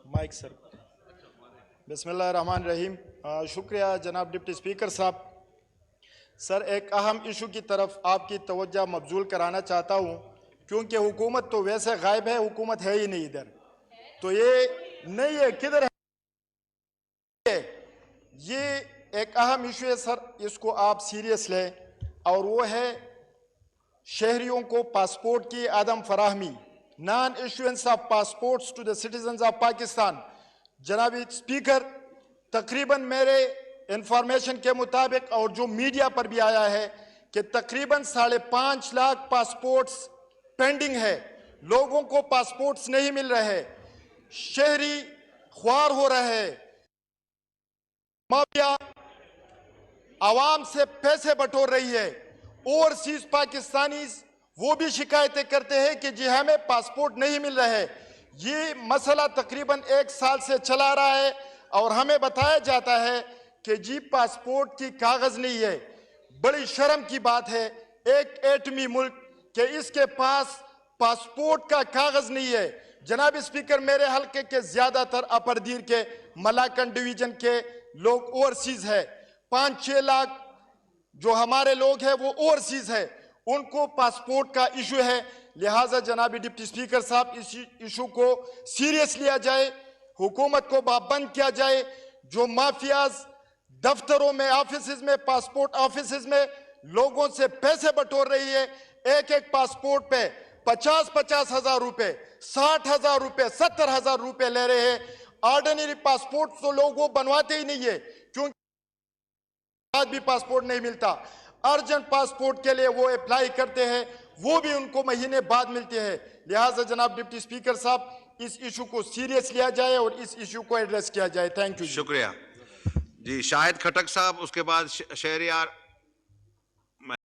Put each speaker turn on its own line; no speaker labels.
Mic سر. بسم اللہ الرحمن الرحیم. شکریہ جناب ڈپٹی اسپیکر صاحب. سر ایک اہم ایشو کی طرف آپ کی توجہ مبذول کرانا چاہتا ہوں کیونکہ حکومت تو ویسے غائب ہے, حکومت ہے ہی نہیں ادھر. تو یہ نہیں ہے کدھر ہے. یہ ایک اہم ایشو ہے سر, اس کو آپ سیریس لیں, اور وہ ہے شہریوں کو پاسپورٹ کی عدم فراہمی, non issuance of passports to the citizens of Pakistan. جناب اسپیکر, تقریباً میرے انفارمیشن کے مطابق اور جو میڈیا پر بھی آیا ہے کہ تقریباً 5.5 لاکھ پاسپورٹس پینڈنگ ہے. لوگوں کو پاسپورٹس نہیں مل رہے, شہری خوار ہو رہے, مافیا عوام سے پیسے بٹور رہی ہے. اوورسیز پاکستانیز وہ بھی شکایتیں کرتے ہیں کہ جی ہمیں پاسپورٹ نہیں مل رہے. یہ مسئلہ تقریباً 1 سال سے چلا رہا ہے اور ہمیں بتایا جاتا ہے کہ جی پاسپورٹ کی کاغذ نہیں ہے. بڑی شرم کی بات ہے ایک ایٹمی ملک کہ اس کے پاس پاسپورٹ کا کاغذ نہیں ہے. جناب اسپیکر, میرے حلقے کے زیادہ تر اپر دیر کے ملاکن ڈویژن کے لوگ اوورسیز ہے. 5-6 لاکھ جو ہمارے لوگ ہیں وہ اوورسیز ہے, ان کو پاسپورٹ کا ایشو ہے. لہٰذا جناب ڈپٹی اسپیکر صاحب اس ایشو کو سیریس لیا جائے, حکومت کو پابند کیا جائے. جو مافیاز دفتروں میں, آفیسز میں, پاسپورٹ آفیسز میں لوگوں سے پیسے بٹور رہی ہے, ایک پاسپورٹ پہ 50-50 ہزار روپے, 60 ہزار روپے, 70 ہزار روپے لے رہے ہیں. آرڈنری پاسپورٹ تو لوگ وہ بنواتے ہی نہیں ہے کیونکہ آج بھی پاسپورٹ نہیں ملتا. ارجنٹ پاسپورٹ کے لیے وہ اپلائی کرتے ہیں, وہ بھی ان کو مہینے بعد ملتے ہیں. لہٰذا جناب ڈپٹی اسپیکر صاحب اس ایشو کو سیریس لیا جائے اور اس ایشو کو ایڈریس کیا جائے. Thank you.
شکریہ جی. شاہد کھٹک صاحب, اس کے بعد شہریار